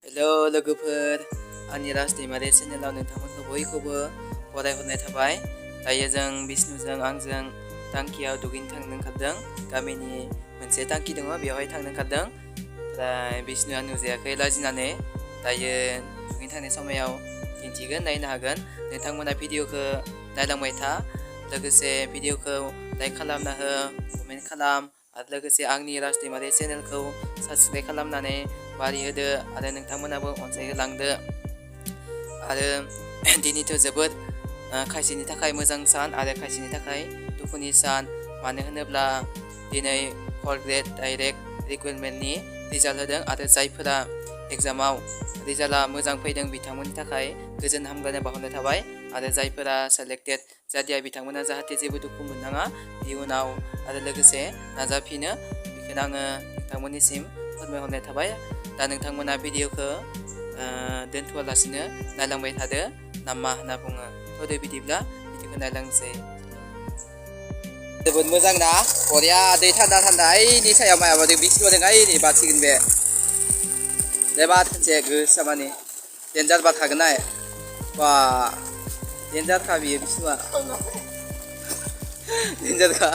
Hello लोगोफोर आंनि राज दैमारि चेनेलाव नोंथांमोनखौ बयखौबो बरायहरनाय थाबाय। दायो जों बिष्णुजों आंजों टांकियाव दुगैनो थांनो ओंखारदों। गामिनि मोनसे टांकि दङ बेवहाय थांनो ओंखारदों। ओमफ्राय बिष्णुआ नुजायाखै लाजिनानै दायो दुगैनो थांनाय समायाव दिन्थिगोन नायनो हागोन। नोंथांमोना भिडिअखौ नायलांबाय था, लोगोसे भिडिअखौ लाइक खालामना हो, कमेन्ट खालाम आरो लोगोसे आंनि राज दैमारि चेनेलखौ साबस्क्राइब खालामनानै बारि होदो आरो नोंथांमोनाबो अनसायहोलांदो। आरो दिनैथ' जोबोद खायसेनि थाखाय मोजां सान आरो खायसेनि थाखाय दुखुनि सान। मानो होनोब्ला दिनै 4th ग्रेड डाइरेक्ट रिक्रुटमेन्टनि रिजाल्ट होदों आरो जायफोरा एग्जामाव रिजाल्टआ मोजां फैदों बिथांमोननि थाखाय गोजोन हामलायनाय बावहरनाय थाबाय। आरो जायफोरा सेलेक्टेड जादिया बिथांमोना जाहाथे जेबो दुखु मोननाङा इयुनाव आरो लोगोसे नाजाफिनो, बेखौनो आङो नोंथांमोननिसिम फोरमायहरनाय थाबाय। दा नोंथांमोना भिडिअखौ दोनथ'आलासिनो नायलांबाय थादो ना मा होनना बुङो। थ' दे बिदिब्ला भिडिअखौ नायलांसै। जोबोद मोजां ना, बरिया दै थान्दा थान्दा ओइनि सायाव मायाबादों बिष्णुदों ओइनि बाथिगोन बे। दे बार खनसे गोसा माने देन्जार बार थागोन ना। बा देन्जारखा बियो बिष्णुआ, देन्जारखा।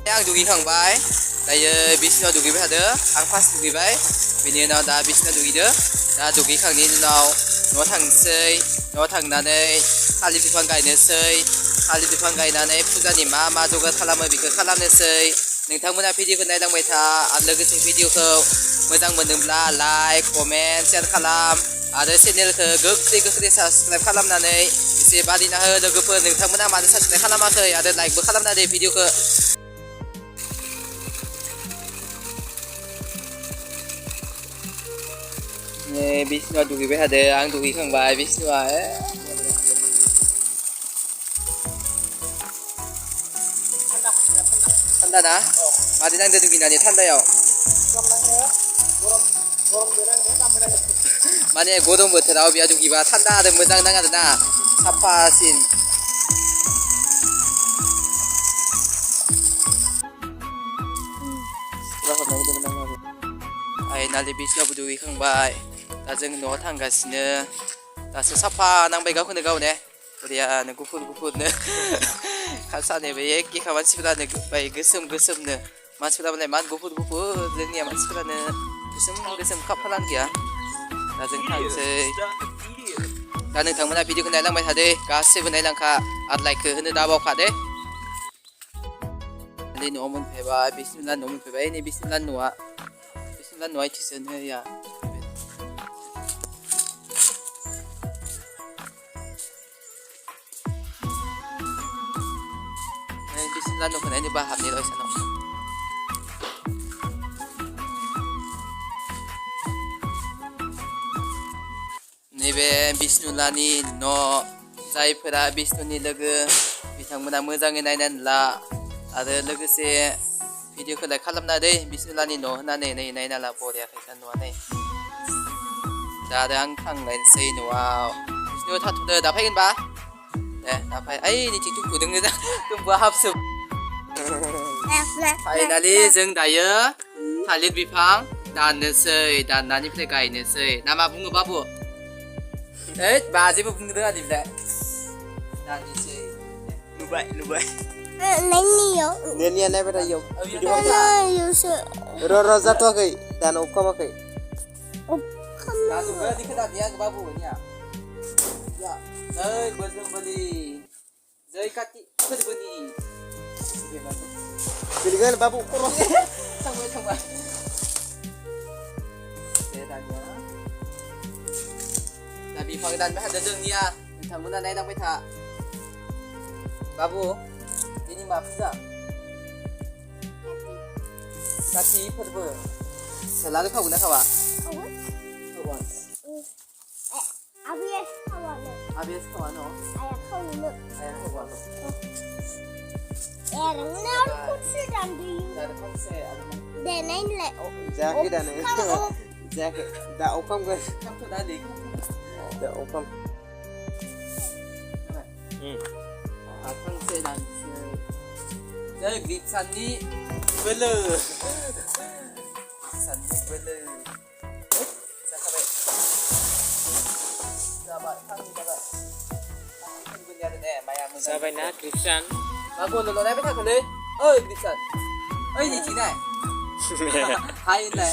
आं दुगैखांबाय, दायो बिष्णुआ दुगैबाय थादो, आं फार्स्ट दुगैबाय, बिनि उनाव दा बिष्णुआ दुगैदो। दा दुगैखांनायनि उनाव न'आव थांनोसै, न'आव थांनानै थालिर बिफां गायनोसै, थालिर बिफां गायनानै फुजानि मा मा जगार खालामो बेखौ खालामनोसै। नोंथांमोना भिडिअखौ नायलांबाय था आरो लोगोसे भिडिअखौ मोजां मोनदोंब्ला लाइक कमेन्ट शेयार खालाम आरो चेनेलखौ गोख्रै साबस्क्राइब खालामनानै एसे बादिना हो लोगोफोर। नोंथांमोना मानो साबस्क्राइब खालामाखै आरो लाइकबो खालामना हो भिडिअखौ। बिष्णुआ दुगैबाय थादो, आं दुगैखांबाय, बिष्णुआ थान्दा ना? मादै नांदो दुगैनानै थान्दायाव? माने गरम बोथोराव बेयाव दुगैबा थान्दा आरो मोजां नाङो आरोना, साफासिन। फाइनालि बिष्णुआबो दुगैखांबाय, दा जों न'आव थांगासिनो। दासो साफा नांबाय गावखौनो गाव ने, बरियानो गुफुर गुफुरनो। खालसानैबो एखेखा मानसिफोरानो गोसोमनो, मानसिफोरा मालाय मा गुफुर गुफुर, जोंनिया मानसिफोरानो गोसोम खाफालानो गैया। दा जों थांसै। दा नोंथांमोना भिडिअखौ नायलांबाय थादो, गासैबो नायलांखा आरो लाइकखौ होनो दाबावखा दे। न'आव मोनफैबाय, बिष्णुला न'आव मोनफैबाय, नै बिष्णुला न'आ इथिंसो नैया। बिष्णुला न'खौ नायनोबा हाबनि र' इसानाव। नैबे बिष्णुलानि न', जायफोरा बिष्णुनि लोगो बिथांमोना मोजाङै नायनानै ला आरो लोगोसे भिडिअखौ लाइक खालामना दै बिष्णुलानि न' होननानै नै नायना ला, बरिया फैसा न'आ नै। दा आरो आं थांलायनोसै न'आव। बिष्णु थाथ'दो, दा फैगोन बा? दे दा फै, ओइनिथिं टुम्पु दोङो दा, टुम्पुआ हाबसो। फाइनालि जों दायो थालिर बिफां दाननोसै, दाननानिफ्राय गायनोसै। ना मा बुङो बाबु? ओइ बा जेबो बुंनो रोङा बिलाय। दाननोसै। नुबाय। नेनिया नायबाय थायो। र' जाथ'वाखै, दानो अफ खालामाखै। जय बजरंबली, जय काति फोरबोनि। गोलैगोन बाबु खर'। थांबाय। दे दानिया। दा बिफां दानबाय थादो जोंनिया, नोंथांमोना नायलांबाय था। बाबु दिनै मा फुजा? काति फोरबो। लारु खावगोन ना खावा? खावा। आबियास खावा न'? आया खावा न'? जायाखै दानो। जायाखै, दा अखामगोन। दा अखाम। थांसै दानसै। जय ग्रिपसाननि बोलो। ग्रिपसाननि बोलो। जाबाय ना क्रिस्टान मा गल' ल'नाय बाय थाखोलै ओइ क्रिस्टान ओइ निथिनाय हाय होनलाय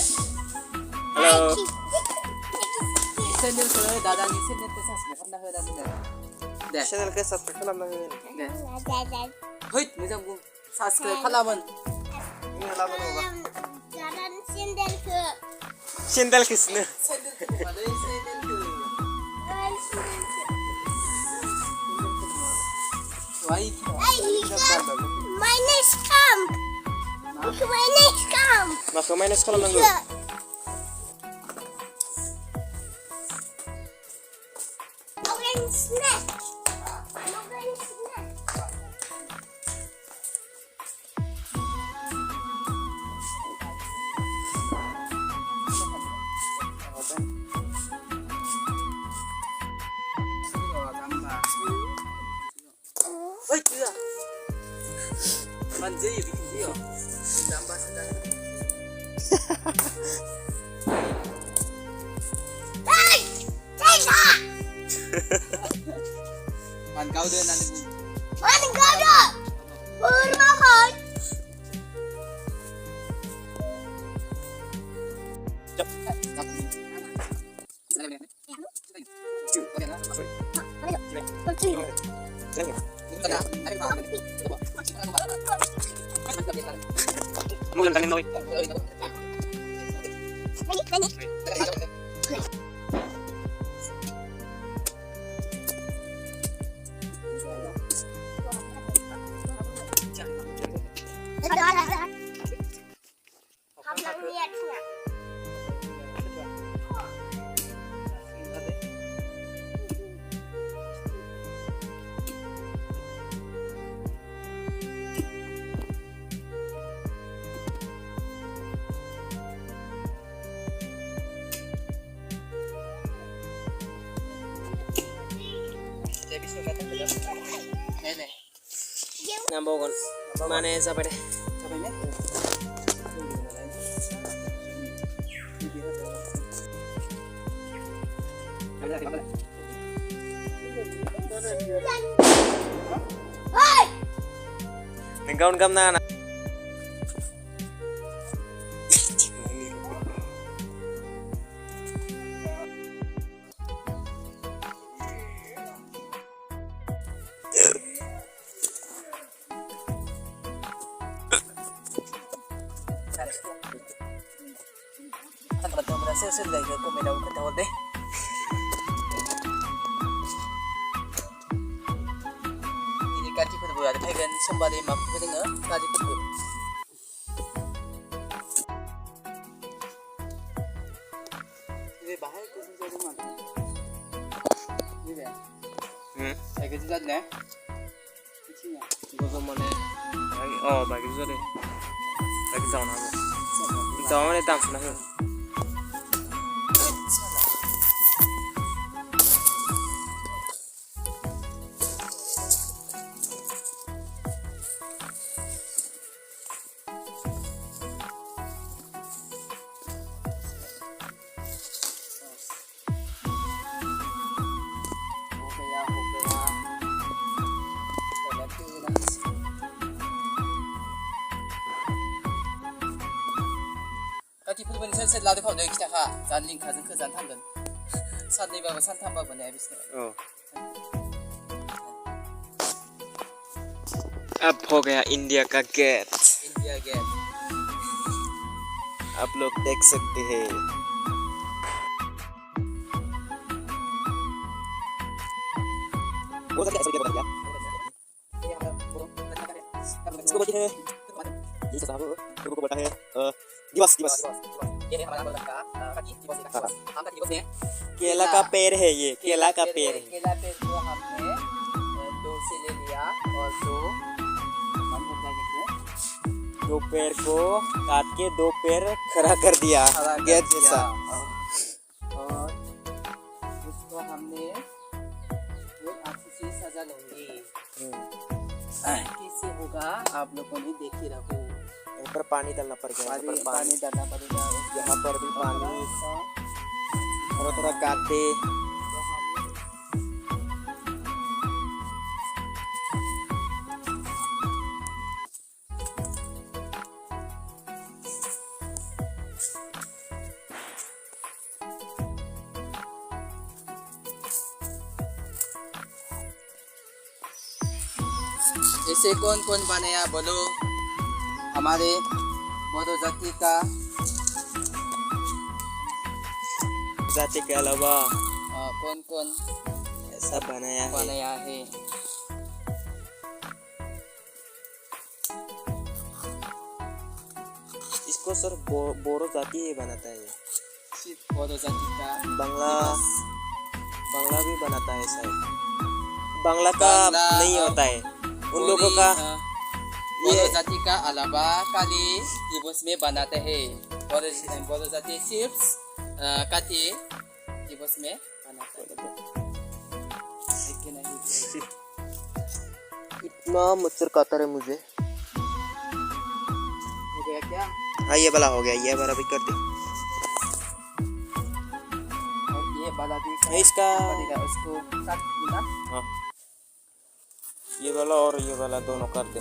हेलौ सेन्देलखौ दादानि सेन्देलखौ साबस्क्राइब खालामना हो दानि दे चेनेलखौ साबस्क्राइब खालामना हो दे है मोजां बुं साबस्क्राइब खालामोन सेन्देलखौ सुनो सेन्देलखौ मालै सेन्देलखौ Minus come. Minus come. माखौ माइनास खालामनांगौ Orange snack. Orange snack. oi chưa man gì bikin dia tambah sudah Hey! Tega! man kau dia nanti Mana kau dah? Bermahal. Mungkin kalian noi Abang lihat nggak? nenek nambah kon mana sampai deh sampai nih Hey! nengkaun kam na Kalau kamu berhasil sudah ke komen aku ketawa deh. Ini kaki pun berada pegan sembari mampu dengar kaki pun. Ini bahaya tu jadi mana? Ini dia. Saya kerja dah ni. Kecilnya. gua mana oh bagi juga deh bagi jauh nama jauh mana dam sana ke Kaki pun saya lari kau dari kita ha, jangan link kazan ke jangan tanggan. Saat ni bawa santam bawa ni habis ni. oh अब हो गया India का gate India game. आप लोग देख सकते हैं वो ऐसा क्या बोला इसको बोलते हैं ये सब को बोलता है दिवस दिवस Ini hamalan berlaka, kaki di bawah kaki. Angkat di bawah ni. केला का पेड़ है ये केला का पेड़ है केला पेड़ को हमने 2 से ले लिया और 2 मतलब जाने के दो पेड़ को काट के दो पेड़ खड़ा कर दिया गेट जैसा और उसको हमने वो अच्छे से सजा लेंगे कैसे होगा आप लोगों ने देख ही रखो यहाँ पर पानी डालना पड़ेगा यहाँ पर पानी डालना पड़ेगा यहाँ पर भी पानी थोड़ा थोड़ा काट दे ऐसे कौन कौन बनाया बोलो हमारे बोडो जाति का जाति के अलावा कौन कौन ऐसा बनाया है। है। इसको सर बोरो जाति ही बनाता है। सिर्फ बोडो जाति का बांग्ला भी बनाता है शायद। बांग्ला का नहीं होता है उन लोगों का। बोडो जाति का अलावा काली दिवस में बनाते हैं। बोडो जाति सिर्फ काती दिवस में बनाता है। इतना मच्छर काटा है मुझे। हो गया क्या? हाँ ये वाला हो गया, ये वाला भी कर दे। और ये वाला भी इसका बनेगा, उसको काट देना। हाँ ये वाला और ये वाला दोनों कर दे।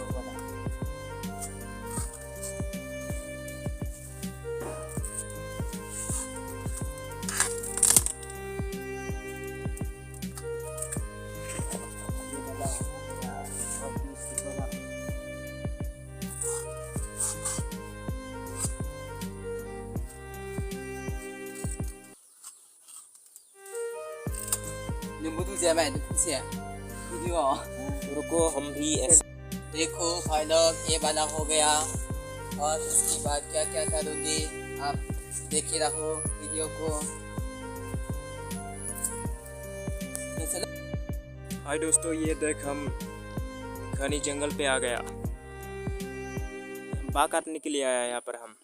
नींबू जैसे से वीडियो रुको हम भी ऐसे। देखो भाई लोग, ये वाला हो गया और उसके बाद क्या क्या करोगे आप देखे रहो वीडियो को। हाय दोस्तों, ये देख हम घनी जंगल पे आ गया। बाघ काटने के लिए आया यहाँ पर हम।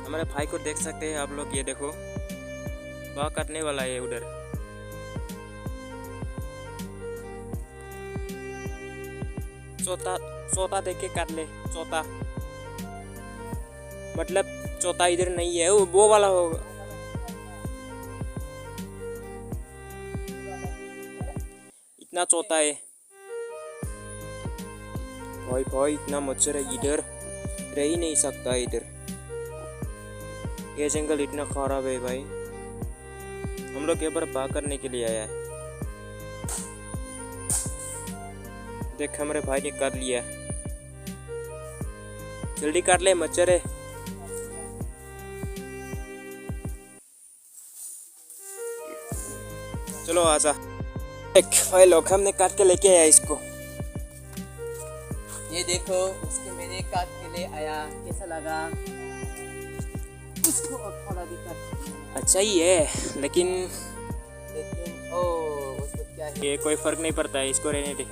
हमारे भाई को देख सकते हैं आप लोग, ये देखो बाघ काटने वाला है उधर। चौथा देख के काट ले। चौथा मतलब चौथा इधर नहीं है, वो वाला होगा। इतना चौथा है भाई। भाई इतना मच्छर है इधर, रह ही नहीं सकता इधर। ये जंगल इतना खराब है भाई। हम लोग यहाँ पर बाघ करने के लिए आया है। देख हमारे भाई ने काट लिया। जल्दी काट ले, मच्छर है। चलो आजा। देख भाई लोग, हमने काट के लेके आया इसको। ये देखो उसको मैंने काट के ले आया, कैसा लगा? उसको और थोड़ा भी काट। अच्छा ही है लेकिन ओ उसको क्या है? ये कोई फर्क नहीं पड़ता है, इसको रहने दे।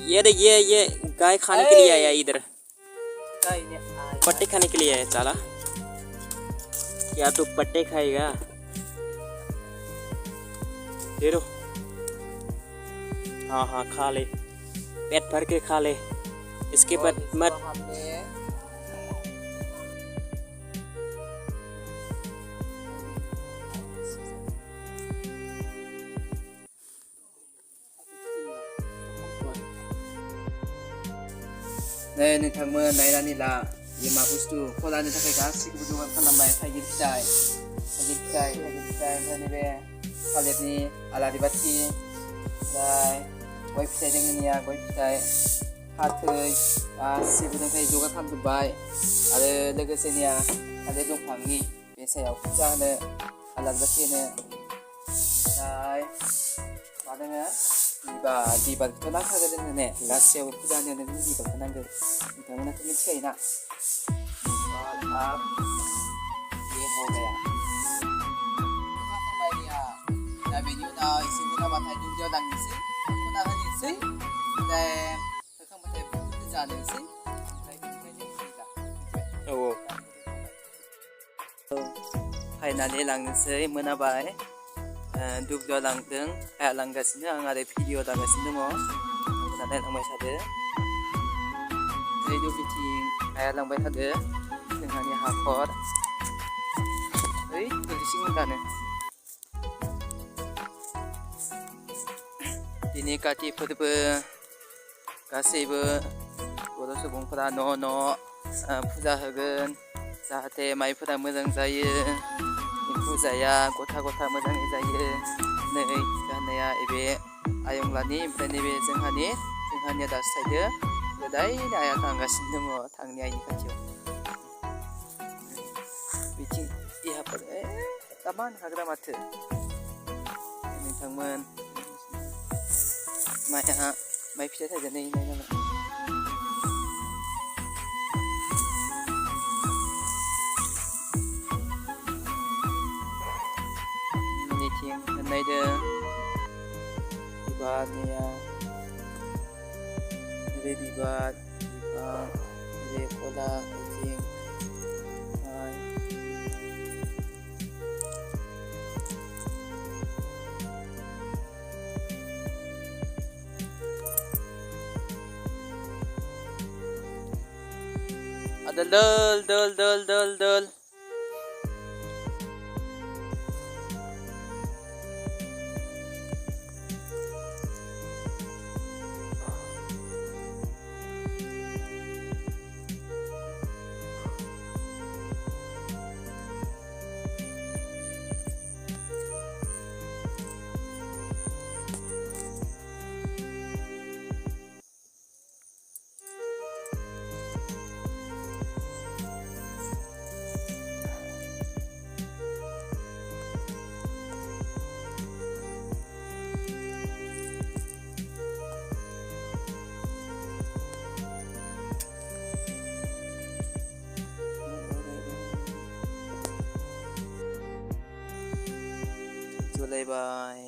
ये देख, ये गाय खाने के लिए आया इधर। पट्टे खाने के लिए आया साला। क्या तू पट्टे खाएगा? दे दो। हाँ हाँ खा ले, पेट भर के खा ले। इसके बाद मत। 네, नोंथांमोन नायनानै ला ये मा बुस्थु खलानो थाखाय गासैखौबो जगार खालामबाय। थाइगिर फिथाइ ओमफ्राय नैबे थालिरनि आलारि बाथि, ओमफ्राय गय फिथाइ दोङोनिया गय फिथाइ, फाथै गासैबो थाखाय जगार खालामजोब्बाय। आरो लोगोसेनिया थालिर दंफांनि बे सायाव फुजा होनो, आलारि बाथि होनो। ओमफ्राय मा दोङो? बिबारखौथ' नांखागौ जोंनो ने, गासैयावबो फुजा होनायाव नों बिबारखौ नांगौ। नोंथांमोनाथ' मिथिखायोना। अब ये हो गया। दा बेनि उनाव एसे मोनाबाथाय दुब्लियाव लांनोसै, खना होनोसै, ओमफ्राय होखांबाथाय बुट जानोसै, ओमफ्राय बेनिफ्राय जों फैला। फायनानै लांनोसै, मोनाबाय। दुब्लियाव लांदों, आइया लांगासिनो, आं आरो भिडिअ लागासिनो दङ। आंबो नायलांबाय थादो। ओमफ्राय दुब्लिथिं आइया लांबाय थादो। जोंहानि हाखर ओइ गोलैसिगोन दानो। दिनै काति फोरबो, गासैबो बर' सुबुंफोरा न' न' फुजा होगोन, जाहाथे माइफोरा मोजां जायो, एम्फौ जाया, गथा गथा मोजाङै जायो। नै जानाया बे आयंलानि ओमफ्राय नैबे जोंहानिया दासो थायदो गोदायनो आइया थांगासिनो दङ थांनि आइनि खाथियाव बिथिं इहाफोर तामान हाग्रा माथो नोंथांमोन माइ फिथाइ थायजानाय नायनांगोन निथिं नायदों बिबारनिया नैबे बिबार बिफां नैबे खला बिथिं माइ ada dol जुलायबाय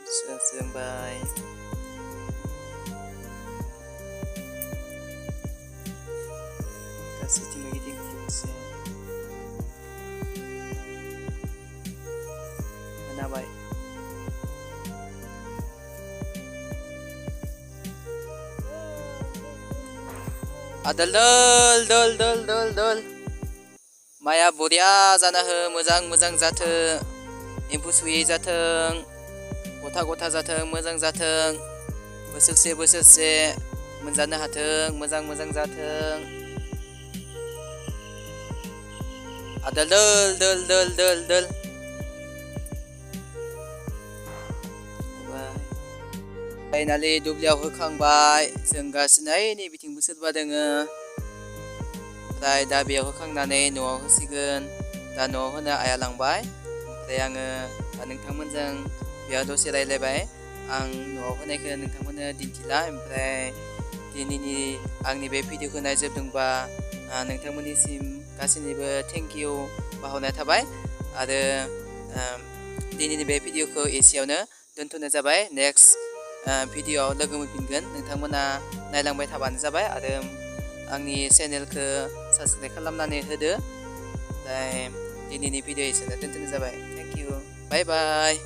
जोंबाय गासैथिंबो गिदिंसे मोनाबाय दल माया बरिया जाना हो मोजां जाथो एम्फौ सुयै जाथों गथा जाथों मोजां जाथों बोसोरसे मोनजानो हाथों मोजां जाथों दल फाइनालि दुब्लियाव होखांबाय जों गासिनो नै बिथिंबो सोरबा दोङो ओमफ्राय दा बेयाव होखांनानै न'आव होसिगोन दा न'आव होनो आइया लांबाय ओमफ्राय आङो दा नोंथांमोनजों बेयाव दसे रायलायबाय आं न'आव होनायखौ नोंथांमोननो दिन्थिला ओमफ्राय दिनैनि आंनि बे भिडिअखौ नायजोबदोंबा नोंथांमोननिसिम गासैनिबो थेंक इउ बावहरनाय थाबाय आरो दिनैनि बे भिडिअखौ एसेयावनो दोनथ'नाय जाबाय नेक्स्ट भिडिअआव लोगो मोनफिनगोन नोंथांमोना नायलांबाय थाबानो जाबाय आरो आंनि चेनेलखौ साबस्क्राइब खालामनानै होदो ओमफ्राय दिनैनि भिडिअ एसेयावनो दोनथ'नाय जाबाय थेंक इउ बाय